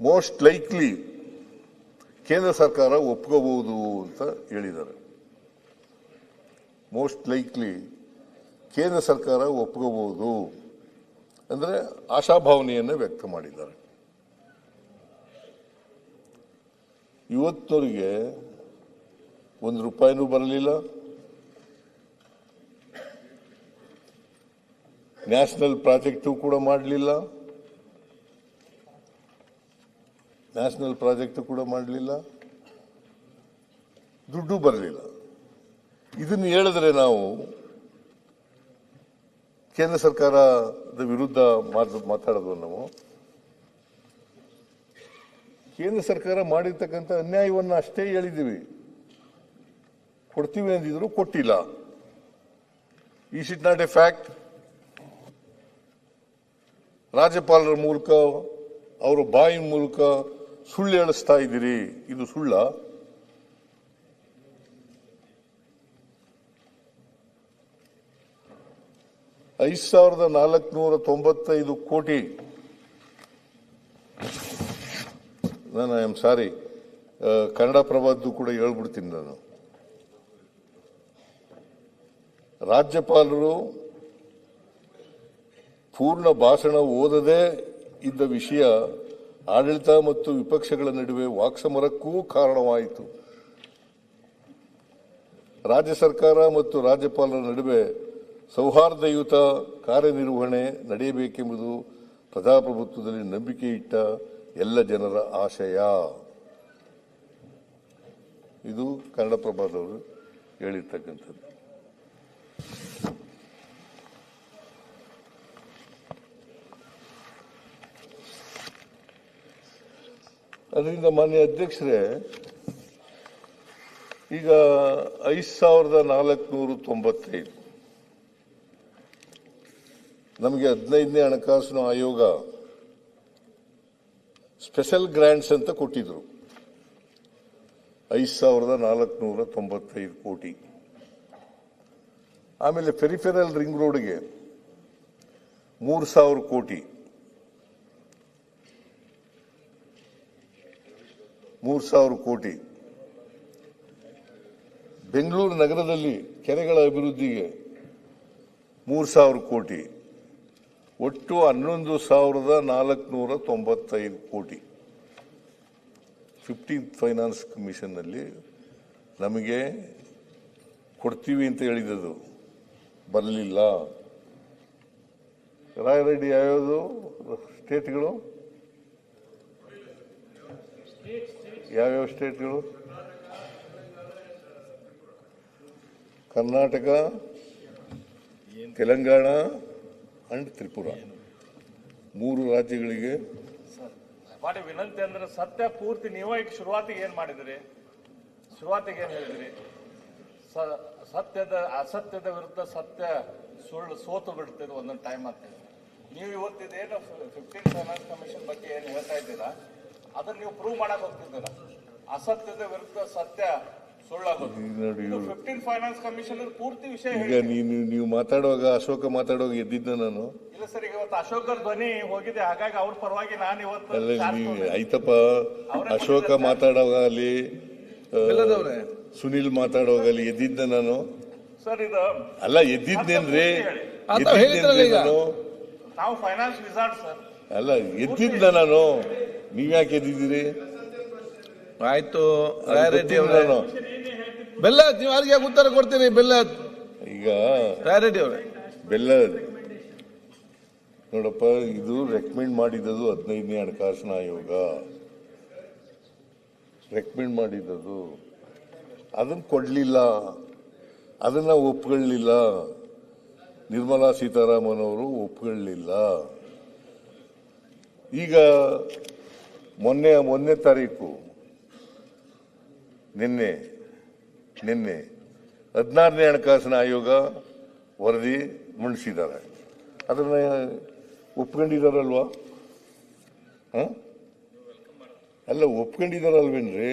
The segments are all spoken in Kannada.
ಮೋಸ್ಟ್ ಲೈಕ್ಲಿ ಕೇಂದ್ರ ಸರ್ಕಾರ ಒಪ್ಕೋಬಹುದು ಅಂತ ಹೇಳಿದ್ದಾರೆ. ಮೋಸ್ಟ್ ಲೈಕ್ಲಿ ಕೇಂದ್ರ ಸರ್ಕಾರ ಒಪ್ಕೋಬಹುದು ಅಂದ್ರೆ ಆಶಾಭಾವನೆಯನ್ನು ವ್ಯಕ್ತ ಮಾಡಿದ್ದಾರೆ. ಇವತ್ತವರಿಗೆ ₹1 ಬರಲಿಲ್ಲ. ನ್ಯಾಷನಲ್ ಪ್ರಾಜೆಕ್ಟು ಕೂಡ ಮಾಡಲಿಲ್ಲ. ದುಡ್ಡು ಬರಲಿಲ್ಲ. ಇದನ್ನು ಹೇಳಿದ್ರೆ ನಾವು ಕೇಂದ್ರ ಸರ್ಕಾರದ ವಿರುದ್ಧ ಮಾತಾಡೋದು. ನಾವು ಕೇಂದ್ರ ಸರ್ಕಾರ ಮಾಡಿರ್ತಕ್ಕಂಥ ಅನ್ಯಾಯವನ್ನು ಅಷ್ಟೇ ಹೇಳಿದ್ದೀವಿ. ಕೊಡ್ತೀವಿ ಅಂದಿದ್ರು, ಕೊಟ್ಟಿಲ್ಲ. Is it not A fact? ರಾಜ್ಯಪಾಲರ ಮೂಲಕ, ಅವರ ಬಾಯಿ ಮೂಲಕ ಸುಳ್ಳು ಹೇಳಿಸ್ತಾ ಇದ್ದೀರಿ. ಇದು ಸುಳ್ಳ? $5,495 ಕೋಟಿ. ನಾನು ಐ ಆಮ್ ಸಾರಿ, ಕನ್ನಡ ಪ್ರಭದ್ದು ಕೂಡ ಹೇಳ್ಬಿಡ್ತೀನಿ ನಾನು. ರಾಜ್ಯಪಾಲರು ಪೂರ್ಣ ಭಾಷಣ ಓದದೇ ಇದ್ದ ವಿಷಯ ಆಡಳಿತ ಮತ್ತು ವಿಪಕ್ಷಗಳ ನಡುವೆ ವಾಕ್ಸಮರಕ್ಕೂ ಕಾರಣವಾಯಿತು. ರಾಜ್ಯ ಸರ್ಕಾರ ಮತ್ತು ರಾಜ್ಯಪಾಲರ ನಡುವೆ ಸೌಹಾರ್ದಯುತ ಕಾರ್ಯನಿರ್ವಹಣೆ ನಡೆಯಬೇಕೆಂಬುದು ಪ್ರಜಾಪ್ರಭುತ್ವದಲ್ಲಿ ನಂಬಿಕೆ ಇಟ್ಟ ಎಲ್ಲ ಜನರ ಆಶಯ. ಇದು ಕನ್ನಡಪ್ರಭದವರು ಹೇಳಿರ್ತಕ್ಕಂಥದ್ದು. ಅದರಿಂದ ಮಾನ್ಯ ಅಧ್ಯಕ್ಷರೇ, ಈಗ 5,495 ನಮಗೆ 15ನೇ ಹಣಕಾಸಿನ ಆಯೋಗ ಸ್ಪೆಷಲ್ ಗ್ರಾಂಟ್ಸ್ ಅಂತ ಕೊಟ್ಟಿದ್ರು. 5,495 ಕೋಟಿ. ಆಮೇಲೆ ಪೆರಿಫೆರಲ್ ರಿಂಗ್ ರೋಡ್ಗೆ 3,000 ಕೋಟಿ. 3,000 ಕೋಟಿ. ಬೆಂಗಳೂರು ನಗರದಲ್ಲಿ ಕೆರೆಗಳ ಅಭಿವೃದ್ಧಿಗೆ 3,000 ಕೋಟಿ. ಒಟ್ಟು 11,495 ಕೋಟಿ. 15th ಫೈನಾನ್ಸ್ ಕಮಿಷನ್ನಲ್ಲಿ ನಮಗೆ ಕೊಡ್ತೀವಿ ಅಂತ ಹೇಳಿದ್ದು ಬರಲಿಲ್ಲ. ರಾಯರೆಡ್ಡಿ ಯಾವ್ಯಾವುದು ಸ್ಟೇಟ್ಗಳು? ಯಾವ್ಯಾವ ಸ್ಟೇಟ್ಗಳು? ಕರ್ನಾಟಕ, ತೆಲಂಗಾಣ ಅಂಡ್ ತ್ರಿಪುರ. 3 ರಾಜ್ಯಗಳಿಗೆ ಮಾಡಿ ವಿನಂತಿ ಅಂದ್ರೆ ಸತ್ಯ ಪೂರ್ತಿ ನೀವು ಈಗ ಶುರುವಾತಿಗೆ ಏನ್ ಮಾಡಿದ್ರಿ? ಶುರುವಾತಿಗೆ ಏನ್ ಹೇಳಿದ್ರಿ? ಅಸತ್ಯದ ವಿರುದ್ಧ ಸತ್ಯ ಸುಳ್ಳು ಸೋತು ಬಿಡ್ತಿದ್ರು ಒಂದೊಂದು ಟೈಮ್ ಆಗ್ತದೆ. ನೀವು ಇವತ್ತಿದೇನು 15th ಫೈನಾನ್ಸ್ ಕಮಿಷನ್ ಬಗ್ಗೆ ಏನ್ ಹೇಳ್ತಾ ಇದ್ದೀರಾ ಅದನ್ನ ನೀವು ಪ್ರೂವ್ ಮಾಡಕ್ ಹೋಗ್ತಿದ್ದೀರಾ. ಅಸತ್ಯದ ವಿರುದ್ಧ ಸತ್ಯ ಸುಳ್ಳಾಗೋದು. 15th ಫೈನಾನ್ಸ್ ಕಮಿಷನ್ ಪೂರ್ತಿ ವಿಷಯ. ಈಗ ನೀವು ಮಾತಾಡುವಾಗ, ಅಶೋಕ ಮಾತಾಡುವಾಗ ಎದ್ದಿದ್ದ ನಾನು. ಇಲ್ಲ ಸರ್, ಈಗ ಇವತ್ತು ಅಶೋಕರ್ ಧ್ವನಿ ಹೋಗಿದೆ, ಹಾಗಾಗಿ ಅವ್ರ ಪರವಾಗಿ ನಾನು ಇವತ್ತು ಆಯ್ತಪ್ಪ. ಅಶೋಕ ಮಾತಾಡುವಾಗಲಿ, ಸುನಿಲ್ ಮಾತಾಡುವಾಗಲಿ ಎದ್ದಿದ್ದ ನಾನು. ಸರ್ ಇದು ಅಲ್ಲ, ಎದ್ದಿದ್ದೇನ್ರಿ? ನಾವು ಫೈನಾನ್ಸ್ ವಿಸಾರ್ಡ್ ಸರ್. ಅಲ್ಲ, ಎದ್ದಿದ್ದ ನಾನು. ನೀವ್ಯಾಕೆ ಎದ್ದಿದ್ದೀರಿ? ಆಯ್ತು ರಾಯರೆಡ್ಡಿ ಅವರೇ, ಬೆಲ್ಲ ನೀವು ಯಾರಿಗೆ ಉತ್ತರ ಕೊಡ್ತೀರಿ? ಬೆಲ್ಲ ಈಗ ರಾಯರೆಡ್ಡಿ ಅವರೇ, ಬೆಲ್ಲ ನೋಡಪ್ಪ, ಇದು ರೆಕಮೆಂಡ್ ಮಾಡಿದ್ದು 15ನೇ ಹಣಕಾಸಿನ ಆಯೋಗ ರೆಕಮೆಂಡ್ ಮಾಡಿದ್ದು. ಅದನ್ನ ಕೊಡ್ಲಿಲ್ಲ, ಅದನ್ನ ಒಪ್ಕೊಳ್ಳಿಲ್ಲ. ನಿರ್ಮಲಾ ಸೀತಾರಾಮನ್ ಅವರು ಒಪ್ಕೊಳ್ಳಿಲ್ಲ. ಈಗ ಮೊನ್ನೆ ತಾರೀಕು ನಿನ್ನೆ 16ನೇ ಹಣಕಾಸಿನ ಆಯೋಗ ವರದಿ ಮಂಡಿಸಿದ್ದಾರೆ. ಅದನ್ನ ಒಪ್ಕೊಂಡಿದಾರಲ್ವಾ? ಅಲ್ಲ, ಒಪ್ಕೊಂಡಿದಾರಲ್ವೇನ್ರಿ?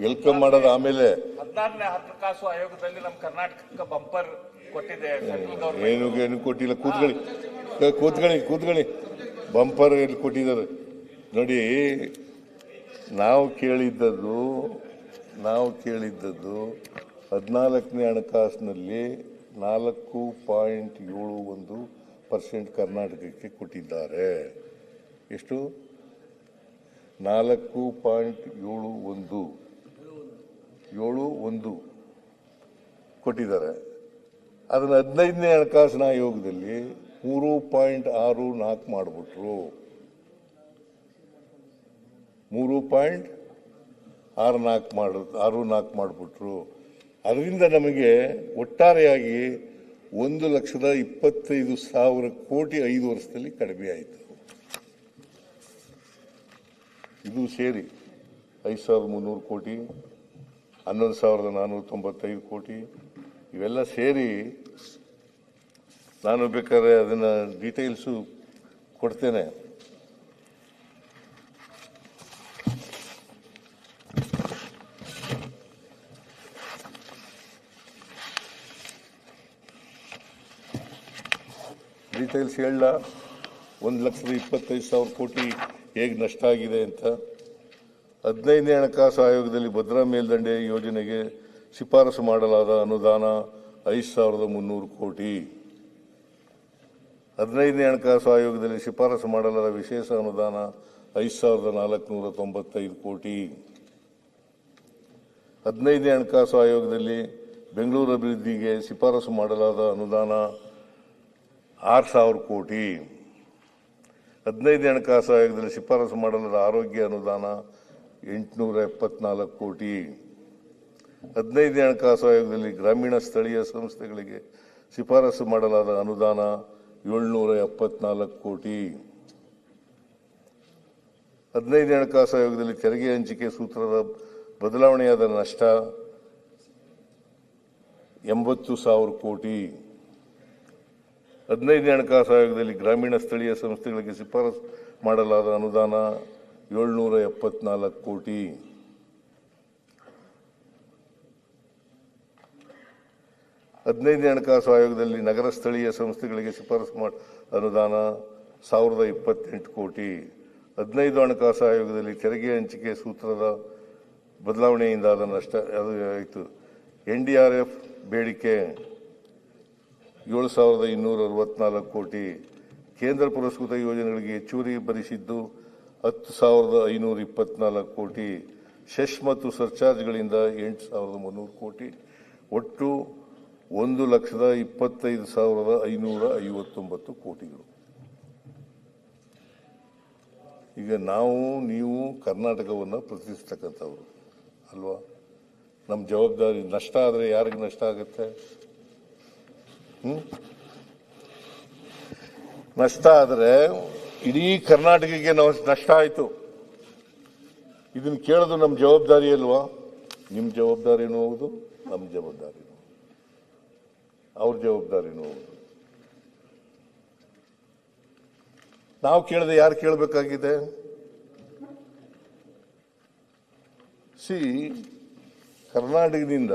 ವೆಲ್ಕಮ್ ಮಾಡೋದು ಆಮೇಲೆ. 16ನೇ ಹಣಕಾಸು ಆಯೋಗದಲ್ಲಿ ನಮ್ಮ ಕರ್ನಾಟಕಕ್ಕೆ ಬಂಪರ್ ಕೊಟ್ಟಿದೆ. ಏನು ಕೊಟ್ಟಿಲ್ಲ. ಕೂತ್ಕೊಳ್ಳಿ. ಬಂಪರ್ ಎಲ್ಲಿ ಕೊಟ್ಟಿದ್ದಾರೆ ನೋಡಿ. ನಾವು ಕೇಳಿದ್ದದ್ದು 14ನೇ ಹಣಕಾಸಿನಲ್ಲಿ 4.71% ಕರ್ನಾಟಕಕ್ಕೆ ಕೊಟ್ಟಿದ್ದಾರೆ. ಎಷ್ಟು? 4.71 ಕೊಟ್ಟಿದ್ದಾರೆ. ಅದನ್ನು 15ನೇ ಹಣಕಾಸಿನ ಆಯೋಗದಲ್ಲಿ 3.64 ಮಾಡಿಬಿಟ್ರು. 3.64 ಮಾಡಿಬಿಟ್ರು. ಅದರಿಂದ ನಮಗೆ ಒಟ್ಟಾರೆಯಾಗಿ 1,25,000 ಕೋಟಿ 5 ವರ್ಷದಲ್ಲಿ ಕಡಿಮೆ ಆಯಿತು. ಇದು ಸೇರಿ 5,300 ಕೋಟಿ, 11,495 ಕೋಟಿ, ಇವೆಲ್ಲ ಸೇರಿ ನಾನು ಬೇಕಾದ್ರೆ ಅದನ್ನು ಡೀಟೇಲ್ಸು ಕೊಡ್ತೇನೆ. ಡೀಟೇಲ್ಸ್ ಹೇಳ 1,25,000 ಕೋಟಿ ಹೇಗೆ ನಷ್ಟ ಆಗಿದೆ ಅಂತ. 15ನೇ ಹಣಕಾಸು ಆಯೋಗದಲ್ಲಿ ಭದ್ರಾ ಮೇಲ್ದಂಡೆ ಯೋಜನೆಗೆ ಶಿಫಾರಸು ಮಾಡಲಾದ ಅನುದಾನ 5,300 ಕೋಟಿ. 15ನೇ ಹಣಕಾಸು ಆಯೋಗದಲ್ಲಿ ಶಿಫಾರಸು ಮಾಡಲಾದ ವಿಶೇಷ ಅನುದಾನ 5,495 ಕೋಟಿ. 15ನೇ ಹಣಕಾಸು ಆಯೋಗದಲ್ಲಿ ಬೆಂಗಳೂರು ಅಭಿವೃದ್ಧಿಗೆ ಶಿಫಾರಸು ಮಾಡಲಾದ ಅನುದಾನ 6,000 ಕೋಟಿ. 15ನೇ ಹಣಕಾಸು ಆಯೋಗದಲ್ಲಿ ಶಿಫಾರಸು ಮಾಡಲಾದ ಆರೋಗ್ಯ ಅನುದಾನ 874 ಕೋಟಿ. 15ನೇ ಹಣಕಾಸು ಆಯೋಗದಲ್ಲಿ ಗ್ರಾಮೀಣ ಸ್ಥಳೀಯ ಸಂಸ್ಥೆಗಳಿಗೆ ಶಿಫಾರಸು ಮಾಡಲಾದ ಅನುದಾನ 774 ಕೋಟಿ. 15ನೇ ಹಣಕಾಸು ಆಯೋಗದಲ್ಲಿ ತೆರಿಗೆ ಹಂಚಿಕೆ ಸೂತ್ರದ ಬದಲಾವಣೆಯಾದ ನಷ್ಟ 80,000 ಕೋಟಿ. 15ನೇ ಹಣಕಾಸು ಆಯೋಗದಲ್ಲಿ ಗ್ರಾಮೀಣ ಸ್ಥಳೀಯ ಸಂಸ್ಥೆಗಳಿಗೆ ಶಿಫಾರಸು ಮಾಡಲಾದ ಅನುದಾನ 774 ಕೋಟಿ. 15ನೇ ಹಣಕಾಸು ಆಯೋಗದಲ್ಲಿ ನಗರ ಸ್ಥಳೀಯ ಸಂಸ್ಥೆಗಳಿಗೆ ಶಿಫಾರಸು ಅನುದಾನ 1,028 ಕೋಟಿ. 15 ಹಣಕಾಸು ಆಯೋಗದಲ್ಲಿ ತೆರಿಗೆ ಹಂಚಿಕೆ ಸೂತ್ರದ ಬದಲಾವಣೆಯಿಂದಾದ ನಷ್ಟ ಅದು ಆಯಿತು. NDRF ಬೇಡಿಕೆ 7,264 ಕೋಟಿ. ಕೇಂದ್ರ ಪುರಸ್ಕೃತ ಯೋಜನೆಗಳಿಗೆ ಹೆಚ್ಚುವರಿ ಭರಿಸಿದ್ದು 10,524 ಕೋಟಿ. ಸೆಸ್ ಮತ್ತು ಸರ್ಚಾರ್ಜ್ಗಳಿಂದ 8,300 ಕೋಟಿ. ಒಟ್ಟು 1,25,559 ಕೋಟಿಗಳು. ಈಗ ನಾವು ನೀವು ಕರ್ನಾಟಕವನ್ನು ಪ್ರತಿನಿಧಿಸ್ತಕ್ಕಂಥವ್ರು ಅಲ್ವಾ? ನಮ್ಮ ಜವಾಬ್ದಾರಿ. ನಷ್ಟ ಆದರೆ ಯಾರಿಗೆ ನಷ್ಟ ಆಗುತ್ತೆ? ನಷ್ಟ ಆದರೆ ಇಡೀ ಕರ್ನಾಟಕಕ್ಕೆ ನಾವು ನಷ್ಟ ಆಯಿತು. ಇದನ್ನು ಕೇಳೋದು ನಮ್ಮ ಜವಾಬ್ದಾರಿ ಅಲ್ವಾ? ನಿಮ್ಮ ಜವಾಬ್ದಾರಿನೂ ಹೌದು, ನಮ್ಮ ಜವಾಬ್ದಾರಿನೂ, ಅವ್ರ ಜವಾಬ್ದಾರಿನೂ ಹೌದು. ನಾವು ಕೇಳದೆ ಯಾರು ಕೇಳಬೇಕಾಗಿದೆ? ಕರ್ನಾಟಕದಿಂದ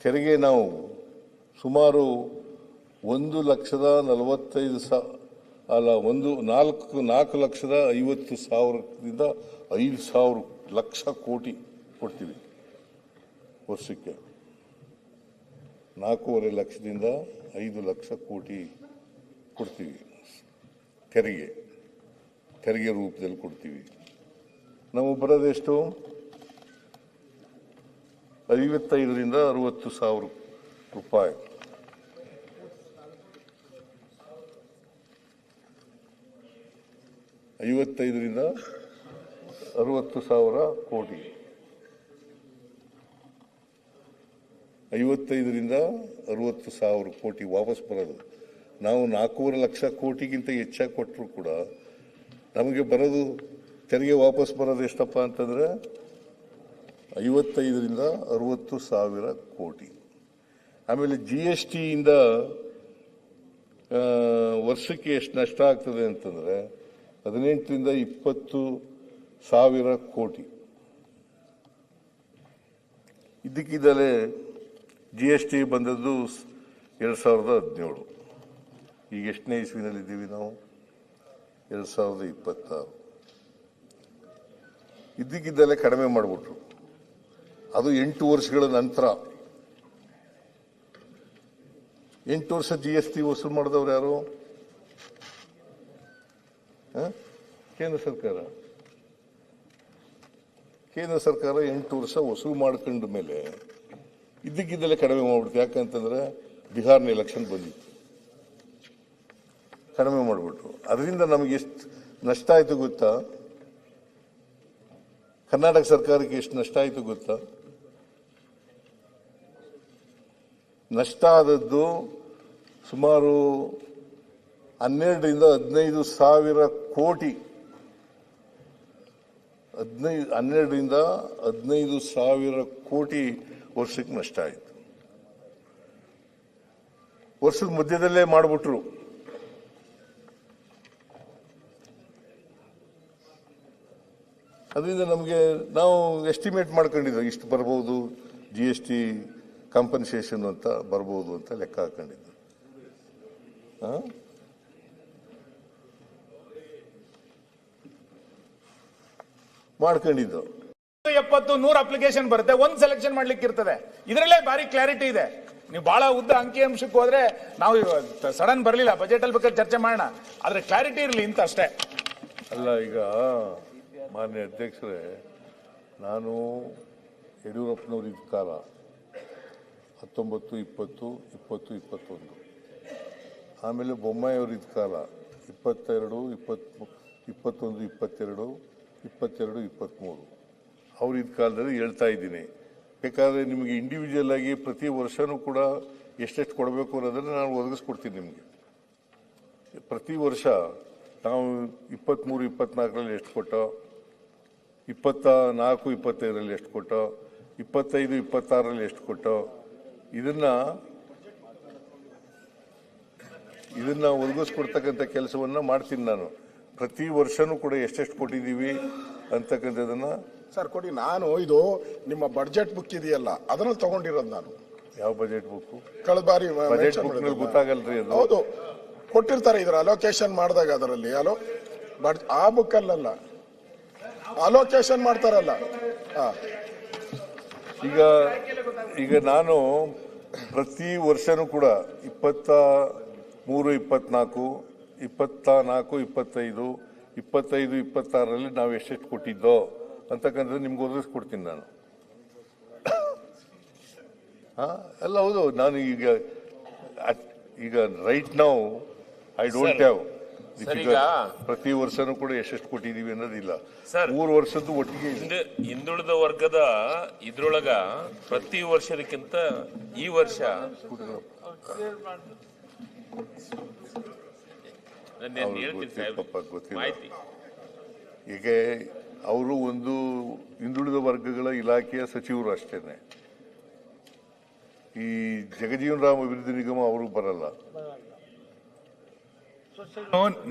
ತೆರಿಗೆ ನಾವು ಸುಮಾರು 4,50,000ದಿಂದ 5,000 ಲಕ್ಷ ಕೋಟಿ ಕೊಡ್ತೀವಿ ವರ್ಷಕ್ಕೆ. 4.5 ಲಕ್ಷದಿಂದ 5 ಲಕ್ಷ ಕೋಟಿ ಕೊಡ್ತೀವಿ. ತೆರಿಗೆ ರೂಪದಲ್ಲಿ ಕೊಡ್ತೀವಿ. ನಾವು ಬರೋದೆಷ್ಟು? 55,000ರಿಂದ 60,000 ರೂಪಾಯಿ. $55,000ರಿಂದ 60,000 ಕೋಟಿ. 55,000ರಿಂದ 60,000 ಕೋಟಿ ವಾಪಸ್ ಬರೋದು. ನಾವು 4.5 ಲಕ್ಷ ಕೋಟಿಗಿಂತ ಹೆಚ್ಚಾಗಿ ಕೊಟ್ಟರು ಕೂಡ ನಮಗೆ ಬರೋದು ತೆರಿಗೆ ವಾಪಸ್ ಬರೋದು ಎಷ್ಟಪ್ಪ ಅಂತಂದರೆ 55,000ರಿಂದ 60,000 ಕೋಟಿ. ಆಮೇಲೆ GSTಯಿಂದ ವರ್ಷಕ್ಕೆ ಎಷ್ಟು ನಷ್ಟ ಆಗ್ತದೆ ಅಂತಂದರೆ 18,000ರಿಂದ 20,000 ಕೋಟಿ. ಇದ್ದಕ್ಕಿದ್ದಲೇ GST ಬಂದದ್ದು 2017. ಈಗ ಎಷ್ಟನೇ ಇಸ್ವಿನಲ್ಲಿದ್ದೀವಿ ನಾವು? 2026 ಇದ್ದಕ್ಕಿದ್ದಲ್ಲೇ ಕಡಿಮೆ ಮಾಡಿಬಿಟ್ರು. ಅದು 8 ವರ್ಷಗಳ ನಂತರ. 8 ವರ್ಷ GST ವಸೂಲು ಮಾಡಿದವ್ರು ಯಾರು? ಕೇಂದ್ರ ಸರ್ಕಾರ. ಕೇಂದ್ರ ಸರ್ಕಾರ 8 ವರ್ಷ ವಸೂಲು ಮಾಡ್ಕೊಂಡ ಮೇಲೆ ಇದ್ದಕ್ಕಿದ್ದಲ್ಲೇ ಕಡಿಮೆ ಮಾಡ್ಬಿಡ್ತು. ಯಾಕಂತಂದ್ರೆ ಬಿಹಾರ್ನ ಎಲೆಕ್ಷನ್ ಬಂದಿತ್ತು, ಕಡಿಮೆ ಮಾಡಿಬಿಟ್ರು. ಅದರಿಂದ ನಮಗೆ ಎಷ್ಟು ನಷ್ಟ ಆಯ್ತು ಗೊತ್ತಾ? ಕರ್ನಾಟಕ ಸರ್ಕಾರಕ್ಕೆ ಎಷ್ಟು ನಷ್ಟ ಆಯ್ತು ಗೊತ್ತಾ? ನಷ್ಟ ಆದದ್ದು ಸುಮಾರು 12ರಿಂದ 15 ಸಾವಿರ ಕೋಟಿ. 12ರಿಂದ 15 ಸಾವಿರ ಕೋಟಿ ವರ್ಷಕ್ಕೆ ನಷ್ಟ ಆಯಿತು. ವರ್ಷದ ಮಧ್ಯದಲ್ಲೇ ಮಾಡಿಬಿಟ್ರು. ಅದರಿಂದ ನಮಗೆ ನಾವು ಎಸ್ಟಿಮೇಟ್ ಮಾಡ್ಕೊಂಡಿದ್ದು ಇಷ್ಟು ಬರ್ಬೋದು, GST ಕಾಂಪನ್ಸೇಷನ್ ಅಂತ ಬರ್ಬೋದು ಅಂತ ಲೆಕ್ಕ ಹಾಕೊಂಡಿದ್ದು. ಮಾಡ್ಕೊಂಡಿದ್ದು 70-100 ಅಪ್ಲಿಕೇಶನ್ ಬರುತ್ತೆ, ಒಂದು ಸೆಲೆಕ್ಷನ್ ಮಾಡ್ಲಿಕ್ಕೆ ಇರ್ತದೆ. ಇದರಲ್ಲೇ ಭಾರಿ ಕ್ಲಾರಿಟಿ ಇದೆ. ನೀವು ಬಹಳ ಉದ್ದ ಅಂಕಿಅಂಶಕ್ಕೆ ಹೋದ್ರೆ ನಾವು ಸಡನ್ ಬರಲಿಲ್ಲ, ಬಜೆಟ್ ಅಲ್ಲಿ ಬೇಕಾದ್ರೆ ಚರ್ಚೆ ಮಾಡೋಣ, ಆದ್ರೆ ಕ್ಲಾರಿಟಿ ಇರಲಿ ಅಂತ ಅಷ್ಟೇ. ಅಲ್ಲ, ಈಗ ಮಾನ್ಯ ಅಧ್ಯಕ್ಷರೇ, ನಾನು ಯಡಿಯೂರಪ್ಪನವ್ರ ಇದ್ದ ಕಾಲ 19, 20, 20, 21, ಆಮೇಲೆ ಬೊಮ್ಮಾಯಿಯವ್ರ ಇದ್ದ ಕಾಲ 22, 21, 22, 22, 23 ಅವ್ರ ಇದ್ದ ಕಾಲದಲ್ಲಿ ಹೇಳ್ತಾ ಇದ್ದೀನಿ. ಬೇಕಾದ್ರೆ ನಿಮಗೆ ಇಂಡಿವಿಜುವಲ್ ಆಗಿ ಪ್ರತಿ ವರ್ಷನೂ ಕೂಡ ಎಷ್ಟೆಷ್ಟು ಕೊಡಬೇಕು ಅನ್ನೋದನ್ನು ನಾನು ಒದಗಿಸ್ಕೊಡ್ತೀನಿ ನಿಮಗೆ. ಪ್ರತಿ ವರ್ಷ ನಾವು 23, 24ರಲ್ಲಿ ಎಷ್ಟು ಕೊಟ್ಟೋ, 24, 25ರಲ್ಲಿ ಎಷ್ಟು ಕೊಟ್ಟೋ, 25, 26ರಲ್ಲಿ ಎಷ್ಟು ಕೊಟ್ಟೋ, ಇದನ್ನ ಒದಗಿಸ್ಕೊಡ್ತಕ್ಕಂಥ ಕೆಲಸವನ್ನ ಮಾಡ್ತೀನಿ ನಾನು. ಪ್ರತಿ ವರ್ಷನೂ ಕೂಡ ಎಷ್ಟೆಷ್ಟು ಕೊಟ್ಟಿದ್ದೀವಿ ಅಂತಕ್ಕಂಥದನ್ನ ಸರ್ ಕೊಡಿ. ನಾನು ಇದು ನಿಮ್ಮ ಬಡ್ಜೆಟ್ ಬುಕ್ ಇದೆಯಲ್ಲ ಅದರಲ್ಲಿ ತಗೊಂಡಿರೋದು. ನಾನು ಯಾವ ಬಜೆಟ್ ಬುಕ್? ಕಳೆದ ಬಾರಿ ಬಜೆಟ್ ಬುಕ್ ಗೊತ್ತಾಗಲ್ರಿ ಅದು. ಹೌದು, ಕೊಟ್ಟಿರ್ತಾರೆ ಇದ್ರ ಅಲೋಕೇಶನ್ ಮಾಡಿದಾಗ ಅದರಲ್ಲಿ ಆ ಬುಕ್ ಅಲ್ಲಲ್ಲ, ಅಲೋಕೇಶನ್ ಮಾಡ್ತಾರಲ್ಲ. ಈಗ ನಾನು ಪ್ರತಿ ವರ್ಷನೂ ಕೂಡ 23, 24, 24, 25, 25, 26ರಲ್ಲಿ ನಾವು ಎಷ್ಟೆಷ್ಟು ಕೊಟ್ಟಿದ್ದೋ ಅಂತಕ್ಕಂಥದ್ದು ನಿಮ್ಗೆ ಒದಗಿಸ್ಕೊಡ್ತೀನಿ ನಾನು. ಅಲ್ಲ, ಹೌದು. ನಾನು ಈಗ ರೈಟ್ ನಾವು ಐ ಡೋಂಟ್ ಹ್ಯಾವ್ ಪ್ರತಿ ವರ್ಷನೂ ಕೂಡ ಎಷ್ಟೆಷ್ಟು ಕೊಟ್ಟಿದೀವಿ ಅನ್ನೋದಿಲ್ಲ. 3 ವರ್ಷದ್ದು ಒಟ್ಟಿಗೆ ಹಿಂದುಳಿದ ವರ್ಗದ ಇದ್ರೊಳಗ ಪ್ರತಿ ವರ್ಷದಕ್ಕಿಂತ ಈ ವರ್ಷ ಮಾಹಿತಿ ಈಗ ಅವರು ಒಂದು ಹಿಂದುಳಿದ ವರ್ಗಗಳ ಇಲಾಖೆಯ ಸಚಿವರು ಅಷ್ಟೇನೆ. ಈ ಜಗಜೀವನ್ ರಾಮ್ ಅಭಿವೃದ್ಧಿ ನಿಗಮ ಅವರು ಬರಲ್ಲ.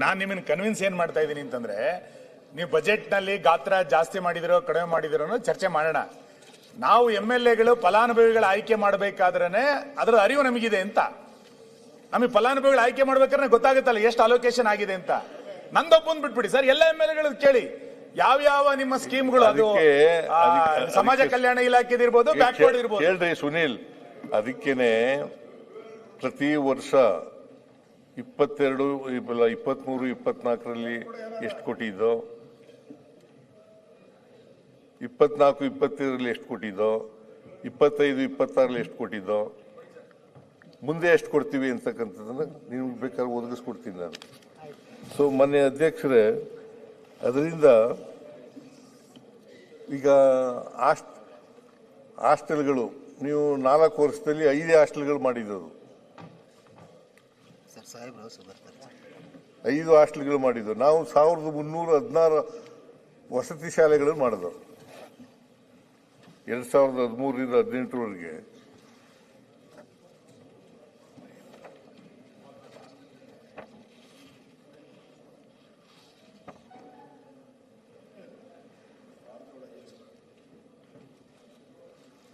ನಾನ್ ನಿಮ್ಮನ್ನ ಕನ್ವಿನ್ಸ್ ಏನ್ ಮಾಡ್ತಾ ಇದ್ದೀನಿ ಅಂತಂದ್ರೆ, ನೀವು ಬಜೆಟ್ ನಲ್ಲಿ ಗಾತ್ರ ಜಾಸ್ತಿ ಮಾಡಿದಿರೋ ಕಡಿಮೆ ಮಾಡಿದಿರೋ ಚರ್ಚೆ ಮಾಡೋಣ. ನಾವು MLAಗಳು ಫಲಾನುಭವಿಗಳ ಆಯ್ಕೆ ಮಾಡಬೇಕಾದ್ರೆ ಅದರ ಅರಿವು ನಮಗಿದೆ ಅಂತ. ನಮಗೆ ಫಲಾನುಭವಿಗಳ ಆಯ್ಕೆ ಮಾಡ್ಬೇಕಾದ್ರೆ ಗೊತ್ತಾಗುತ್ತಲ್ಲ ಎಷ್ಟು ಅಲೋಕೇಶನ್ ಆಗಿದೆ ಅಂತ. ನಂದೊಬ್ಬಂದ್ ಬಿಟ್ಬಿಡಿ ಸರ್, ಎಲ್ಲ MLAಗಳು ಕೇಳಿ ಯಾವ ನಿಮ್ಮ ಸ್ಕೀಮ್ಗಳು, ಅದು ಸಮಾಜ ಕಲ್ಯಾಣ ಇಲಾಖೆ ಇರ್ಬೋದು, ಬ್ಯಾಕ್ವರ್ಡ್ ಇರ್ಬೋದು. ಹೇಳ್ರಿ ಸುನೀಲ್, ಅದಕ್ಕೇನೆ ಪ್ರತಿ ವರ್ಷ 22, 23, 24ರಲ್ಲಿ ಎಷ್ಟು ಕೊಟ್ಟಿದ್ದೋ, 24, 25ರಲ್ಲಿ ಎಷ್ಟು ಕೊಟ್ಟಿದ್ದೋ, 25, 26ರಲ್ಲಿ ಎಷ್ಟು ಕೊಟ್ಟಿದ್ದೋ, ಮುಂದೆ ಎಷ್ಟು ಕೊಡ್ತೀವಿ ಅಂತಕ್ಕಂಥದ್ದನ್ನ ನೀವು ಬೇಕಾದ್ರೆ ಒದಗಿಸ್ಕೊಡ್ತೀನಿ ನಾನು. ಸೊ ಮೊನ್ನೆ ಅಧ್ಯಕ್ಷರೇ, ಅದರಿಂದ ಈಗ ಹಾಸ್ಟೆಲ್ಗಳು ನೀವು 4 ವರ್ಷದಲ್ಲಿ 5 ಹಾಸ್ಟೆಲ್ಗಳು ಮಾಡಿದ್ದು. 5 ಹಾಸ್ಟೆಲ್ಗಳು ಮಾಡಿದ್ದು. ನಾವು 1316 ವಸತಿ ಶಾಲೆಗಳು ಮಾಡಿದ್ರು 2013ರಿಂದ 18ರವರೆಗೆ.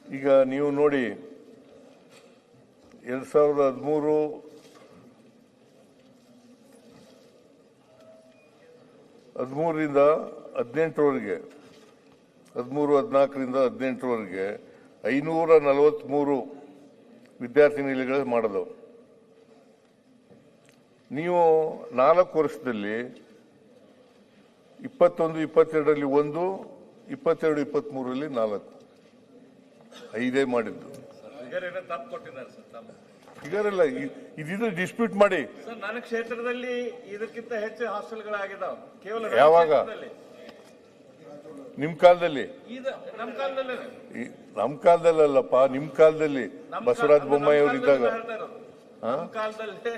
ಈಗ ನೀವು ನೋಡಿ 2013 13ರಿಂದ 18ರವರೆಗೆ 13-14ರಿಂದ 18ರವರೆಗೆ 543 ವಿದ್ಯಾರ್ಥಿ ನಿಲಯಗಳು ಮಾಡೋದು. ನೀವು 4 ವರ್ಷದಲ್ಲಿ 21-22ರಲ್ಲಿ 1, 22-23ರಲ್ಲಿ 4, 5 ಮಾಡಿದ್ದು. ತಪ್ಪು ಕೊಟ್ಟಿದ್ದಾರೆ ಸರ್ ತಮ್ಮ ಫಿಗರ್ ಇಲ್ಲ, ಇದಿದ್ರೆ ಡಿಸ್ಪ್ಯೂಟ್ ಮಾಡಿ. ಸರ್ ನನ್ನ ಕ್ಷೇತ್ರದಲ್ಲಿ ಇದಕ್ಕಿಂತ ಹೆಚ್ಚು ಹಾಸ್ಟೆಲ್ಗಳಾಗಿದ್ದಾವೆ. ಕೇವಲ ಯಾವಾಗ? ನಿಮ್ ಕಾಲದಲ್ಲಿ? ನಮ್ಮ ಕಾಲದಲ್ಲಿ ನಮ್ ಕಾಲದಲ್ಲಪ್ಪ, ನಿಮ್ ಕಾಲದಲ್ಲಿ ಬಸವರಾಜ ಬೊಮ್ಮಾಯಿ ಅವರಿದ್ದಾಗ. ನಮ್ಮ ಕಾಲದಲ್ಲಿ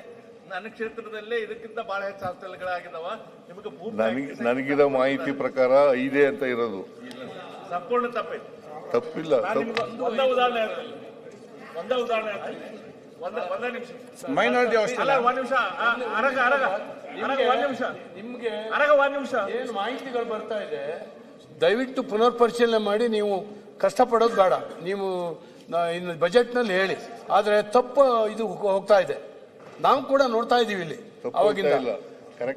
ನನ್ನ ಕ್ಷೇತ್ರದಲ್ಲೇ ಇದಕ್ಕಿಂತ ಬಹಳ ಹೆಚ್ಚು ಹಾಸ್ಟೆಲ್ಗಳಾಗಿದ್ದಾವ. ನಿಮಗೆ ನನಗಿರೋ ಮಾಹಿತಿ ಪ್ರಕಾರ 5 ಅಂತ ಇರೋದು. ಸಂಪೂರ್ಣ ತಪ್ಪಿದೆ. ತಪ್ಪಿಲ್ಲ. ಒಂದೇ ಉದಾಹರಣೆ ಹೇಳ್ತೀನಿ. ಒಂದೇ ನಿಮಿಷ. ಮೈನಾರಿಟಿ ಹಾಸ್ಟೆಲ್ ಒಂದ್ ನಿಮಿಷ ಒಂದ್ ನಿಮಿಷ ಏನು ಮಾಹಿತಿಗಳು ಬರ್ತಾ ಇದೆ, ದಯವಿಟ್ಟು ಪುನರ್ ಪರಿಶೀಲನೆ ಮಾಡಿ. ನೀವು ಕಷ್ಟಪಡೋದು ಬೇಡ, ನೀವು ಇನ್ನು ಬಜೆಟ್ನಲ್ಲಿ ಹೇಳಿ. ಆದರೆ ತಪ್ಪು ಇದು ಹೋಗ್ತಾ ಇದೆ, ನಾವು ಕೂಡ ನೋಡ್ತಾ ಇದೀವಿ ಇಲ್ಲಿ. ಅವಾಗಿಂದ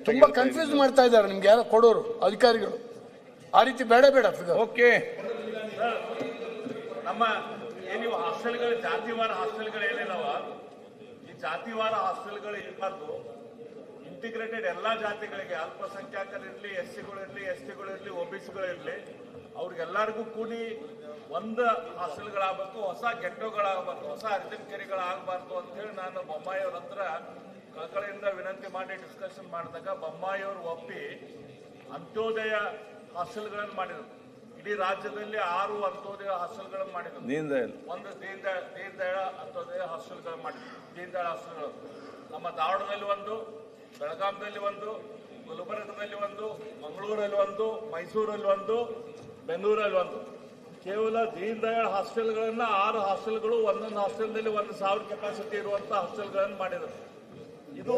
ತುಂಬಾ ಕನ್ಫ್ಯೂಸ್ ಮಾಡ್ತಾ ಇದ್ದಾರೆ ನಿಮ್ಗೆ ಯಾರೋ ಕೊಡೋರು ಅಧಿಕಾರಿಗಳು. ಆ ರೀತಿ ಬೇಡ ಫಿಗರ್. ಓಕೆ, ನಮ್ಮ ನೀವು ಹಾಸ್ಟೆಲ್ಗಳು ಜಾತಿವಾರ ಹಾಸ್ಟೆಲ್ಗಳು ಏನಿದಾವ, ಈ ಜಾತಿವಾರ ಹಾಸ್ಟೆಲ್ಗಳು ಇರಬಾರ್ದು. ಇಂಟಿಗ್ರೇಟೆಡ್ ಎಲ್ಲಾ ಜಾತಿಗಳಿಗೆ, ಅಲ್ಪಸಂಖ್ಯಾತರಿರ್ಲಿ, ಎಸ್ಸಿಗಳಿರ್ಲಿ, ಎಸ್ಟಿಗಳಿರ್ಲಿ, ಒಬಿಸಿಗಳಿರ್ಲಿ, ಅವ್ರಿಗೆಲ್ಲರಿಗೂ ಕೂಡಿ ಒಂದು ಹಾಸ್ಟೆಲ್ಗಳಾಗಬೇಕು. ಹೊಸ ಗೆಟ್ಟೋಗಳಾಗಬೇಕು, ಹೊಸ ಅರ್ಜನ್ಕೆರೆಗಳಾಗಬಾರ್ದು ಅಂತ ಹೇಳಿ ನಾನು ಬೊಮ್ಮಾಯಿ ಅವ್ರ ಹತ್ರ ಕಳಕಳಿಯಿಂದ ವಿನಂತಿ ಮಾಡಿ ಡಿಸ್ಕಷನ್ ಮಾಡಿದಾಗ ಬೊಮ್ಮಾಯಿ ಅವರು ಒಪ್ಪಿ ಅಂತ್ಯೋದಯ ಹಾಸ್ಟೆಲ್ಗಳನ್ನು ಮಾಡಿದ್ರು. ಇಡೀ ರಾಜ್ಯದಲ್ಲಿ 6 ಅಂತ್ಯೋದಯ ಹಾಸ್ಟೆಲ್ಗಳನ್ನು ಮಾಡಿದ್ರು. ಒಂದು ದೀನ್ ದಯಾಳ ಅಂತ್ಯೋದಯ ಹಾಸ್ಟೆಲ್ಗಳು ಮಾಡಿದ್ರು. ದೀನ್ ದಯಾಳ ಹಾಸ್ಟೆಲ್ಗಳು ನಮ್ಮ ಧಾರವಾಡದಲ್ಲಿ 1, ಬೆಳಗಾಂದಲ್ಲಿ 1, ಗುಲ್ಬರ್ಗದಲ್ಲಿ 1, ಮಂಗಳೂರಲ್ಲಿ 1, ಮೈಸೂರಲ್ಲಿ 1, ಬೆಂಗಳೂರಲ್ಲಿ 1. ಕೇವಲ ದೀನ್ ದಯಾಳ್ ಹಾಸ್ಟೆಲ್ಗಳನ್ನ 6 ಹಾಸ್ಟೆಲ್ಗಳು, ಒಂದೊಂದು ಹಾಸ್ಟೆಲ್ನಲ್ಲಿ 1,000 ಕೆಪಾಸಿಟಿ ಇರುವಂತ ಹಾಸ್ಟೆಲ್ಗಳನ್ನು ಮಾಡಿದ್ರು. ಇದು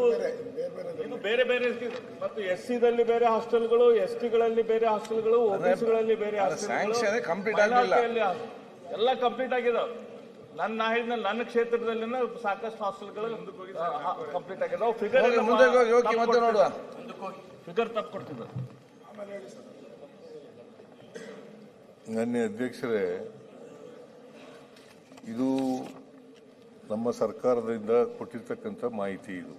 ಬೇರೆ ಬೇರೆ ಮತ್ತು SC-ದಲ್ಲಿ ಬೇರೆ ಹಾಸ್ಟೆಲ್ಗಳು, ST-ಗಳಲ್ಲಿ ಬೇರೆ ಹಾಸ್ಟೆಲ್ಗಳು, OBC-ಗಳಲ್ಲಿ ಬೇರೆ ಹಾಸ್ಟೆಲ್ಗಳು, ಎಲ್ಲ ಕಂಪ್ಲೀಟ್ ಆಗಿದಾವೆ. ನನ್ನ ಕ್ಷೇತ್ರದಲ್ಲಿ ಸಾಕಷ್ಟು ಹಾಸ್ಟೆಲ್ಗಳು ಕಂಪ್ಲೀಟ್ ಆಗಿದಾವೆ. ಫಿಗರ್ ತಪ್ಪು ಕೊಡ್ತಿದ್ದಾರೆ. ನನ್ನ ಅಧ್ಯಕ್ಷರೇ, ಇದು ನಮ್ಮ ಸರ್ಕಾರದಿಂದ ಕೊಟ್ಟಿರ್ತಕ್ಕಂಥ ಮಾಹಿತಿ. ಇದು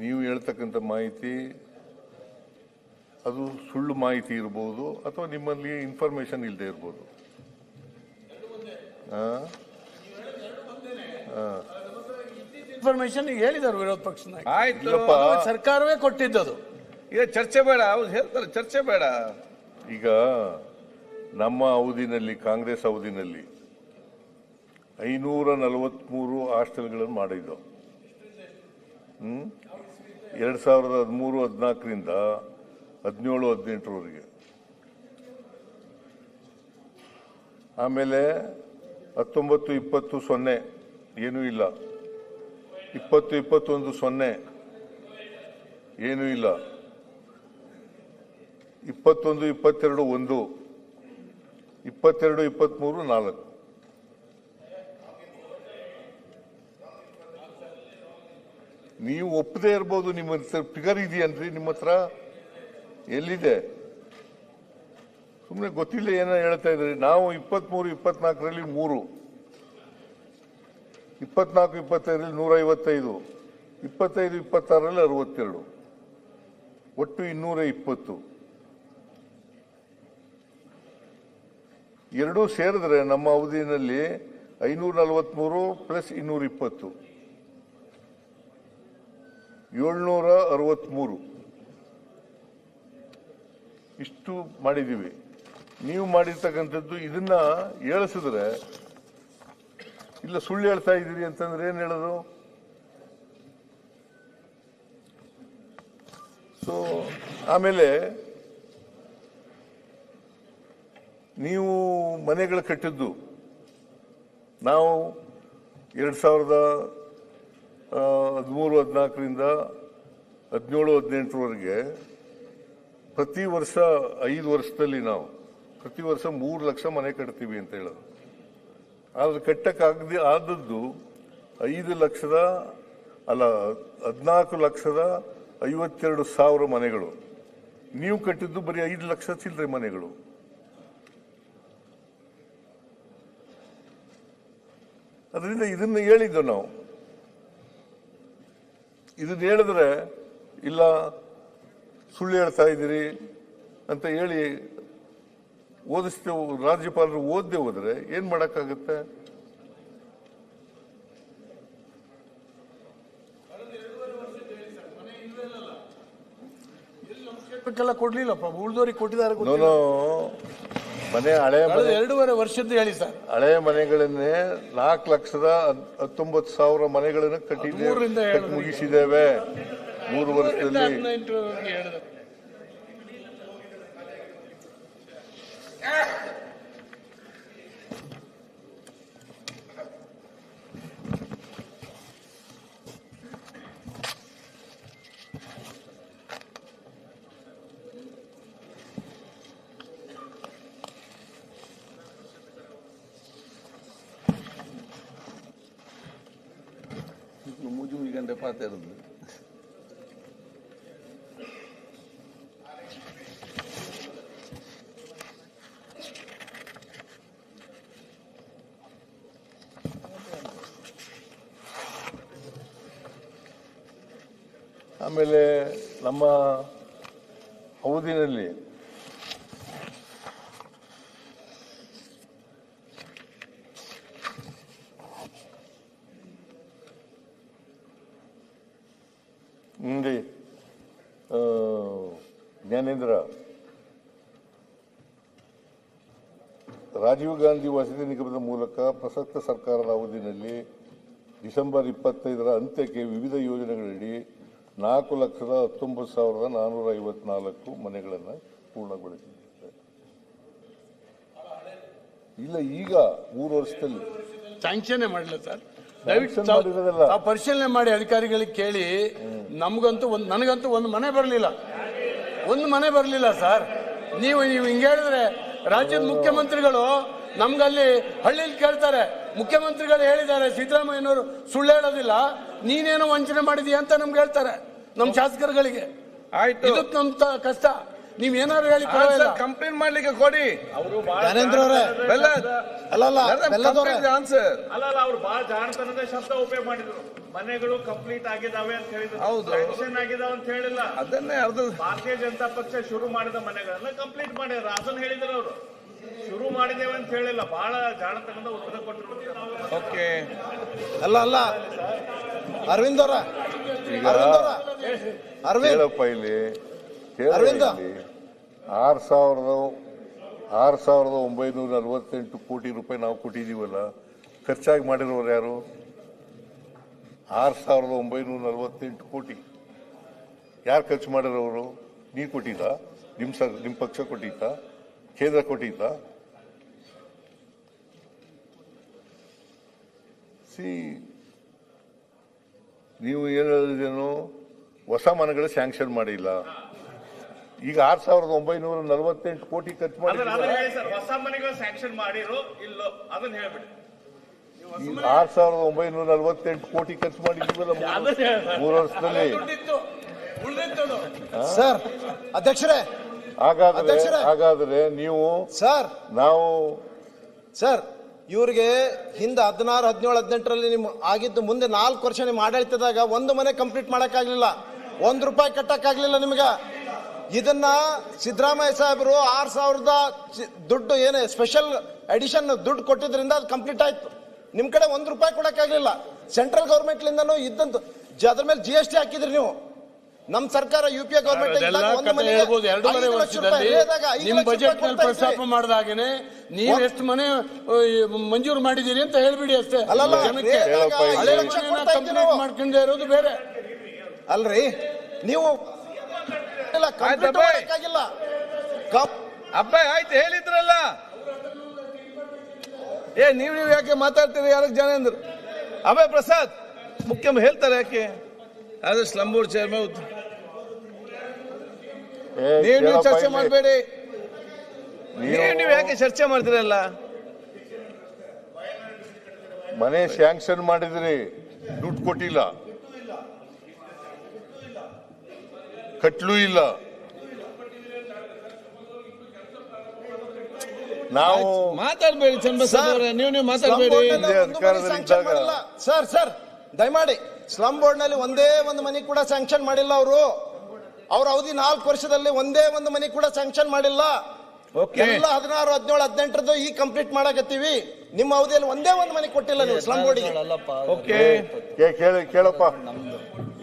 ನೀವು ಹೇಳ್ತಕ್ಕಂಥ ಮಾಹಿತಿ ಅದು ಸುಳ್ಳು ಮಾಹಿತಿ ಇರ್ಬೋದು, ಅಥವಾ ನಿಮ್ಮಲ್ಲಿ ಇನ್ಫಾರ್ಮೇಶನ್ ಇಲ್ಲದೆ ಇರ್ಬೋದು. ಇನ್ಫಾರ್ಮೇಶನ್ ಹೇಳಿದ್ದಾರೆ ವಿರೋಧ ಪಕ್ಷ ನಾಯಕರು. ಆಯ್ತು, ಸರ್ಕಾರವೇ ಕೊಟ್ಟಿದ್ದದು. ಈಗ ಚರ್ಚೆ ಬೇಡ, ಅವ್ರು ಹೇಳ್ತಾರೆ ಚರ್ಚೆ ಬೇಡ. ಈಗ ನಮ್ಮ ಅವಧಿನಲ್ಲಿ, ಕಾಂಗ್ರೆಸ್ ಅವಧಿನಲ್ಲಿ 543 ಹಾಸ್ಟೆಲ್ಗಳನ್ನು ಮಾಡಿದ್ದು. 2013-14ರಿಂದ 17-18ರವರೆಗೆ. ಆಮೇಲೆ 19-20 0 ಏನೂ ಇಲ್ಲ, 20-21 0 ಏನೂ ಇಲ್ಲ, 21-22 1, 22-23 4. ನೀವು ಒಪ್ಪದೇ ಇರ್ಬೋದು. ನಿಮ್ಮ ಫಿಗರ್ ಇದೆಯನ್ರಿ ನಿಮ್ಮ ಹತ್ರ? ಎಲ್ಲಿದೆ? ಸುಮ್ಮನೆ ಗೊತ್ತಿಲ್ಲ ಏನೋ ಹೇಳ್ತಾ ಇದ್ರಿ. ನಾವು 23-24ರಲ್ಲಿ 3, 24-25ರಲ್ಲಿ 155, 25-26ರಲ್ಲಿ 62, ಒಟ್ಟು 220. ಎರಡೂ ಸೇರಿದ್ರೆ ನಮ್ಮ ಅವಧಿಯಲ್ಲಿ 543 ಪ್ಲಸ್ 220, 763 ಇಷ್ಟು ಮಾಡಿದ್ದೀವಿ. ನೀವು ಮಾಡಿರ್ತಕ್ಕಂಥದ್ದು ಇದನ್ನ ಹೇಳಿಸಿದ್ರೆ, ಇಲ್ಲ ಸುಳ್ಳು ಹೇಳ್ತಾ ಇದ್ದೀರಿ ಅಂತಂದ್ರೆ ಏನ್ ಹೇಳೋದು? ಸೊ ಆಮೇಲೆ ನೀವು ಮನೆಗಳು ಕಟ್ಟಿದ್ದು ನಾವು 2013-14ರಿಂದ 17-18ರವರೆಗೆ ಪ್ರತಿ ವರ್ಷ 5 ವರ್ಷದಲ್ಲಿ ನಾವು ಪ್ರತಿ ವರ್ಷ 3 ಲಕ್ಷ ಮನೆ ಕಟ್ತೀವಿ ಅಂತ ಹೇಳೋದು. ಆದ್ರೆ ಆದದ್ದು 14,60,000 52,000 ಮನೆಗಳು. ನೀವು ಕಟ್ಟಿದ್ದು ಬರೀ 5 ಲಕ್ಷ ಚಿಲ್ಲರೆ ಮನೆಗಳು. ಅದರಿಂದ ಇದನ್ನು ಹೇಳಿದ್ದು ನಾವು. ಇದನ್ನ ಹೇಳಿದ್ರೆ ಇಲ್ಲ ಸುಳ್ಳು ಹೇಳ್ತಾ ಇದ್ದೀರಿ ಅಂತ ಹೇಳಿ ಓದಿಸ್ತೇವೆ. ರಾಜ್ಯಪಾಲರು ಓದದೆ ಹೋದ್ರೆ ಏನ್ ಮಾಡಕ್ಕಾಗತ್ತೆ? ಕೊಡ್ಲಿಲ್ಲಪ್ಪ, ಉಳಿದೋರಿಗೆ ಕೊಟ್ಟಿದ್ದಾರೆ. ನಾನು ಮನೆ ಹಳೆ ಮನೆ 2.5 ವರ್ಷದ್ದು ಹೇಳಿ ಸರ್. ಹಳೆ ಮನೆಗಳನ್ನೇ 4,19,000 ಮನೆಗಳನ್ನು ಕಟ್ಟಿ ಮುಗಿಸಿದ್ದೇವೆ 3 ವರ್ಷದಲ್ಲಿ. ಗಂಟೆ ಪಾತ ಇರೋದು. ಆಮೇಲೆ ನಮ್ಮ ಅವಧಿನಲ್ಲಿ ಮುಂದೆ ಜ್ಞಾನೇಂದ್ರ ರಾಜೀವ್ ಗಾಂಧಿ ವಸತಿ ನಿಗಮದ ಮೂಲಕ ಪ್ರಸಕ್ತ ಸರ್ಕಾರದ ಅವಧಿಯಲ್ಲಿ ಡಿಸೆಂಬರ್ 25ರ ಅಂತ್ಯಕ್ಕೆ ವಿವಿಧ ಯೋಜನೆಗಳಡಿ 4,19,454 ಮನೆಗಳನ್ನು ಪೂರ್ಣಗೊಳಿಸಿದೆ. ಇಲ್ಲ, ಈಗ 3 ವರ್ಷದಲ್ಲಿ ಸ್ಯಾಂಕ್ಷನ್ ಮಾಡಿಲ್ಲ ಸರ್. ದಯವಿಟ್ಟು ಪರಿಶೀಲನೆ ಮಾಡಿ ಅಧಿಕಾರಿಗಳಿಗೆ ಕೇಳಿ. ನನಗಂತೂ ಒಂದು ಮನೆ ಬರಲಿಲ್ಲ ಸರ್. ನೀವು ಹಿಂಗೆ ಹೇಳಿದ್ರೆ ರಾಜ್ಯದ ಮುಖ್ಯಮಂತ್ರಿಗಳು ನಮ್ಗಲ್ಲಿ ಹಳ್ಳಿಲಿ ಕೇಳ್ತಾರೆ. ಮುಖ್ಯಮಂತ್ರಿಗಳು ಹೇಳಿದ್ದಾರೆ, ಸಿದ್ದರಾಮಯ್ಯನವರು ಸುಳ್ಳು ಹೇಳೋದಿಲ್ಲ, ನೀನೇನೋ ವಂಚನೆ ಮಾಡಿದೀಯ ಅಂತ ನಮ್ಗೆ ಹೇಳ್ತಾರೆ, ನಮ್ಮ ಶಾಸಕರುಗಳಿಗೆ. ಆಯ್ತು, ಇದಕ್ಕೆ ನಮ್ ಕಷ್ಟ. ನೀವ್ ಏನಾದ್ರು ಹೇಳಿ ಕಂಪ್ಲೇಂಟ್ ಮಾಡ್ಲಿಕ್ಕೆ ಕೊಡಿ. ಆನ್ಸರ್ ಅಲ್ಲ, ಅವ್ರು ಬಹಳ ಜಾಣತನದ ಶಬ್ದ ಉಪಯೋಗ ಮಾಡಿದ್ರು. ಮನೆಗಳು ಕಂಪ್ಲೀಟ್ ಆಗಿದಾವೆ ಅಂತ ಹೇಳಿದ್ರು, ಸ್ಯಾಂಕ್ಷನ್ ಆಗಿದಾವೆ ಅಂತ ಹೇಳಿಲ್ಲ. ಅದನ್ನೇ ಭಾರತೀಯ ಜನತಾ ಪಕ್ಷ ಶುರು ಮಾಡಿದ ಮನೆಗಳನ್ನ ಕಂಪ್ಲೀಟ್ ಮಾಡ್ಯಾರ, ಅದನ್ನ ಹೇಳಿದ್ರು ಅವರು. ಶುರು ಮಾಡಿದೇವೆ ಅಂತ ಹೇಳಿಲ್ಲ, ಬಹಳ ಜಾಣತನದ ಉತ್ತರ ಕೊಟ್ಟರು. ಓಕೆ, ಅಲ್ಲ ಅರವಿಂದ್ ಅವರ ಹೇಳಪ್ಪ ಇಲ್ಲಿ 6,948 ಕೋಟಿ ರೂಪಾಯಿ ನಾವು ಕೊಟ್ಟಿದ್ದೀವಲ್ಲ, ಖರ್ಚಾಗಿ ಮಾಡಿರೋರು ಯಾರು? 6,948 ಕೋಟಿ ಯಾರು ಖರ್ಚು ಮಾಡಿರೋರು? ನೀವು ಕೊಟ್ಟಿದ್ದ? ನಿಮ್ಮ ಪಕ್ಷ ಕೊಟ್ಟಿದ್ದ? ಕೇಂದ್ರ ಕೊಟ್ಟಿದ್ದ? ನೀವು ಏನು ಹೇಳಿದೇನು, ಹೊಸ ಮನೆಗಳು ಸ್ಯಾಂಕ್ಷನ್ ಮಾಡಿಲ್ಲ. ಈಗ 6,948 ಕೋಟಿ ಖರ್ಚು ಮಾಡಿ ಹೊಸ ಮನೆಗಳು ಸ್ಯಾಂಕ್ಷನ್ ಮಾಡಿರೋ ಇಲ್ಲೋ ಅದನ್ನ ಹೇಳ್ಬಿಡಿ. 6,948 ಕೋಟಿ ಖರ್ಚು ಮಾಡಿದ್ದೀವಲ್ಲ 3 ವರ್ಷದಲ್ಲಿ. ಸರ್ ಅಧ್ಯಕ್ಷರೇ, ಹಾಗಾದ್ರೆ ನೀವು ನಾವು ಇವ್ರಿಗೆ ಹಿಂದೆ 16, 17, 18ರಲ್ಲಿ ನಿಮ್ ಆಗಿದ್ದು, ಮುಂದೆ 4 ವರ್ಷ ನಿಮ್ ಆಡಳಿತದಾಗ ಒಂದು ಮನೆ ಕಂಪ್ಲೀಟ್ ಮಾಡಕ್ಕಾಗ್ಲಿಲ್ಲ, 1 ರೂಪಾಯಿ ಕಟ್ಟಕ್ಕಾಗ್ಲಿಲ್ಲ ನಿಮ್ಗೆ. ಇದನ್ನ ಸಿದ್ದರಾಮಯ್ಯ ಸಾಹೇಬರು 6,000 ದುಡ್ಡು ಏನೇ ಸ್ಪೆಷಲ್ ಅಡಿಷನ್ ದುಡ್ಡು ಕೊಟ್ಟಿದ್ರಿಂದ ಅದು ಕಂಪ್ಲೀಟ್ ಆಯ್ತು. ನಿಮ್ ಕಡೆ 1 ರೂಪಾಯಿ ಕೊಡಕ್ಕಾಗ್ಲಿಲ್ಲ. ಸೆಂಟ್ರಲ್ ಗೌರ್ಮೆಂಟ್ ಲಿಂದನೂ ಇದ್ದಂತ ಅದ್ರ ಮೇಲೆ GST ಹಾಕಿದ್ರಿ ನೀವು. ನಮ್ ಸರ್ಕಾರ UPA ಗೌರ್ಮೆಂಟ್ ಹೇಳ್ಬೋದು. 2.5 ವರ್ಷದಲ್ಲಿ ನಿಮ್ ಬಜೆಟ್ ನಲ್ಲಿ ಪ್ರಸ್ತಾಪ ಮಾಡಿದಾಗೇನೆ ನೀವ್ ಎಷ್ಟು ಮನೆ ಮಂಜೂರು ಮಾಡಿದೀರಿ ಅಂತ ಹೇಳ್ಬಿಡಿ ಅಷ್ಟೇ. ಕಂಪ್ಲೀಟ್ ಮಾಡ್ಕೊಂಡೇ ಇರೋದು ಬೇರೆ ಅಲ್ರಿ. ನೀವು ಅಬ್ಬಾಯ್ ಆಯ್ತು ಹೇಳಿದ್ರಲ್ಲ. ನೀವು ಯಾಕೆ ಮಾತಾಡ್ತೀರಿ? ಯಾರಕ್ಕೆ ಜನ ಅಂದ್ರು? ಅಭಯ್ ಪ್ರಸಾದ್ ಮುಖ್ಯ ಹೇಳ್ತಾರೆ ಯಾಕೆ? ಅದು ಸ್ಲಮ್ ಬೋರ್ಡ್ ಚೇರ್ಮನ್. ನೀವು ಚರ್ಚೆ ಮಾಡಬೇಡಿ. ನೀವು ಯಾಕೆ ಚರ್ಚೆ ಮಾಡ್ತೀರಲ್ಲ? ಮನೆ ಸ್ಯಾಂಕ್ಷನ್ ಮಾಡಿದ್ರಿ, ದುಡ್ಡು ಕೊಟ್ಟಿಲ್ಲ. ಕಟ್ಲೂ ಇಲ್ಲ. ನಾವು ಮಾತಾಡಬೇಡಿ ಚನ್ನಬಸಪ್ಪ ಅವರೇ, ನೀವು ಮಾತಾಡಬೇಡಿ. ಸರ್ ದಯಮಾಡಿ ಸ್ಲಮ್ ಬೋರ್ಡ್ ನಲ್ಲಿ ಒಂದೇ ಒಂದು ಮನೆ ಕೂಡ ಸ್ಯಾಂಕ್ಷನ್ ಮಾಡಿಲ್ಲ ಅವರು. ಅವ್ರ ಅವಧಿ 4 ವರ್ಷದಲ್ಲಿ ಒಂದೇ ಒಂದು ಮನೆ ಕೂಡ ಸ್ಯಾಂಕ್ಷನ್ ಮಾಡಿಲ್ಲ. ಎಲ್ಲ 16, 17, 18 ಈ ಕಂಪ್ಲೀಟ್ ಮಾಡಕತ್ತೀವಿ. ನಿಮ್ಮ ಅವಧಿಯಲ್ಲಿ ಒಂದೇ ಒಂದು ಮನೆ ಕೊಟ್ಟಿಲ್ಲ ನೀವು ಸ್ಲಮ್ ಬೋರ್ಡ್ಗೆ. ಕೇಳಪ್ಪ,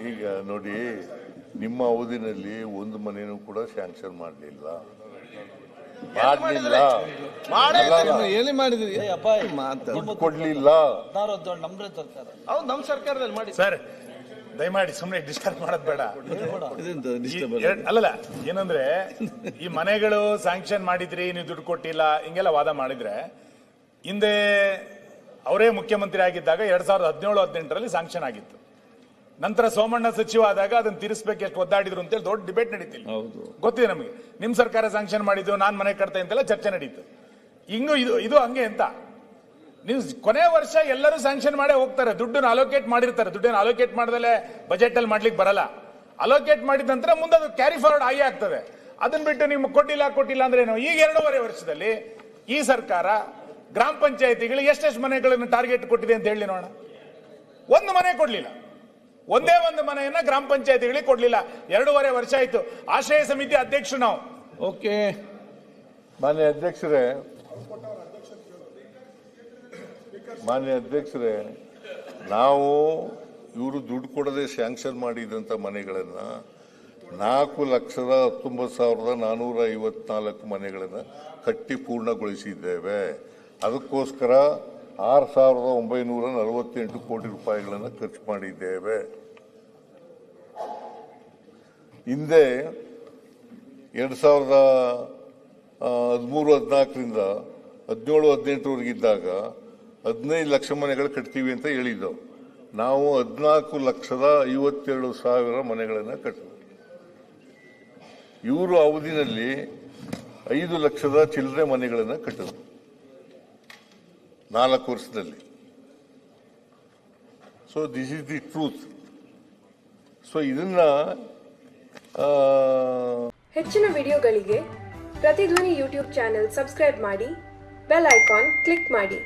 ಈಗ ನೋಡಿ, ನಿಮ್ಮ ಅವಧಿನಲ್ಲಿ ಒಂದು ಮನೆಯೂ ಕೂಡ ಸ್ಯಾಂಕ್ಷನ್ ಮಾಡಲಿಲ್ಲ. ಏನೇ ಮಾಡಿದ್ರಿ? ದುಡ್ಡು ಕೊಡ್ಲಿಲ್ಲ. ಹೌದು, ನಮ್ಮ ಸರ್ಕಾರದಲ್ಲಿ ಮಾಡಿ. ಸರ್ ದಯಮಾಡಿ ಸುಮ್ಮನೆ ಡಿಸ್ಟರ್ಬ್ ಮಾಡೋದು ಬೇಡ. ಅಲ್ಲಲ್ಲ, ಏನಂದ್ರೆ ಈ ಮನೆಗಳು ಸ್ಯಾಂಕ್ಷನ್ ಮಾಡಿದ್ರಿ, ನೀವು ದುಡ್ಡು ಕೊಟ್ಟಿಲ್ಲ, ಹಿಂಗೆಲ್ಲ ವಾದ ಮಾಡಿದ್ರೆ, ಹಿಂದೆ ಅವರೇ ಮುಖ್ಯಮಂತ್ರಿ ಆಗಿದ್ದಾಗ 2017-18ರಲ್ಲಿ ಸ್ಯಾಂಕ್ಷನ್ ಆಗಿತ್ತು. ನಂತರ ಸೋಮಣ್ಣ ಸಚಿವ ಆದಾಗ ಅದನ್ನ ತೀರಿಸಬೇಕು, ಎಷ್ಟು ಒದ್ದಾಡಿದ್ರು ಅಂತೇಳಿ ದೊಡ್ಡ ಡಿಬೇಟ್ ನಡೀತಿಲ್ಲ. ಗೊತ್ತಿದೆ ನಮಗೆ. ನಿಮ್ ಸರ್ಕಾರ ಸ್ಯಾಂಕ್ಷನ್ ಮಾಡಿದ್ದು, ನಾನ್ ಮನೆ ಕಟ್ತೆ ಅಂತೆಲ್ಲ ಚರ್ಚೆ ನಡೀತು. ಹಿಂಗೂ ಇದು ಹಂಗೆ ಅಂತ ನೀವು ಕೊನೆ ವರ್ಷ ಎಲ್ಲರೂ ಸ್ಯಾಂಕ್ಷನ್ ಮಾಡೇ ಹೋಗ್ತಾರೆ. ದುಡ್ಡನ್ನು ಅಲೋಕೇಟ್ ಮಾಡಿರ್ತಾರೆ. ದುಡ್ಡನ್ನು ಅಲೋಕೇಟ್ ಮಾಡದಲ್ಲೇ ಬಜೆಟ್ ಅಲ್ಲಿ ಮಾಡ್ಲಿಕ್ಕೆ ಬರಲ್ಲ. ಅಲೋಕೇಟ್ ಮಾಡಿದ ನಂತರ ಮುಂದೆ ಅದು ಕ್ಯಾರಿ ಫಾರ್ವರ್ಡ್ ಆಗಿ ಆಗ್ತದೆ. ಅದನ್ನ ಬಿಟ್ಟು ನಿಮ್ಗೆ ಕೊಟ್ಟಿಲ್ಲ ಅಂದ್ರೆ ಏನು? ಈಗ 2.5 ವರ್ಷದಲ್ಲಿ ಈ ಸರ್ಕಾರ ಗ್ರಾಮ ಪಂಚಾಯತಿಗಳಿಗೆ ಎಷ್ಟೆಷ್ಟು ಮನೆಗಳನ್ನು ಟಾರ್ಗೆಟ್ ಕೊಟ್ಟಿದೆ ಅಂತ ಹೇಳಿ ನೋಡೋಣ. ಒಂದು ಮನೆ ಕೊಡ್ಲಿಲ್ಲ. ಒಂದೇ ಒಂದು ಮನೆಯನ್ನ ಗ್ರಾಮ ಪಂಚಾಯತಿಗಳಿಗೆ ಕೊಡ್ಲಿಲ್ಲ. 2.5 ವರ್ಷ ಆಯ್ತು. ಆಶ್ರಯ ಸಮಿತಿ ಅಧ್ಯಕ್ಷರು ನಾವು. ಓಕೆ, ಮಾನ್ಯ ಅಧ್ಯಕ್ಷರೇ, ನಾವು ಇವರು ದುಡ್ಡು ಕೊಡದೆ ಸ್ಯಾಂಕ್ಷನ್ ಮಾಡಿದಂತ ಮನೆಗಳನ್ನ 4,19,454 ಮನೆಗಳನ್ನ ಕಟ್ಟಿ ಪೂರ್ಣಗೊಳಿಸಿದ್ದೇವೆ. ಅದಕ್ಕೋಸ್ಕರ 6,948 ಕೋಟಿ ರೂಪಾಯಿಗಳನ್ನು ಖರ್ಚು ಮಾಡಿದ್ದೇವೆ. ಹಿಂದೆ 2013-14ರಿಂದ 17-18ವರೆಗಿದ್ದಾಗ 15 ಲಕ್ಷ ಮನೆಗಳು ಕಟ್ತೀವಿ ಅಂತ ಹೇಳಿದ್ದವು. ನಾವು 14,52,000 ಮನೆಗಳನ್ನು ಕಟ್ಟಿದ್ವಿ. ಇವರು ಅವಧಿನಲ್ಲಿ 5 ಲಕ್ಷದ ಚಿಲ್ಲರೆ ಮನೆಗಳನ್ನು ಕಟ್ಟಿದ್ರು 4 ವರ್ಷದಲ್ಲಿ. So this is the truth. So ಇದನ್ನ ಹೆಚ್ಚಿನ ವಿಡಿಯೋಗಳಿಗೆ ಪ್ರತಿಧ್ವನಿ ಯೂಟ್ಯೂಬ್ ಚಾನೆಲ್ ಸಬ್ಸ್ಕ್ರೈಬ್ ಮಾಡಿ, ಬೆಲ್ ಐಕಾನ್ ಕ್ಲಿಕ್ ಮಾಡಿ.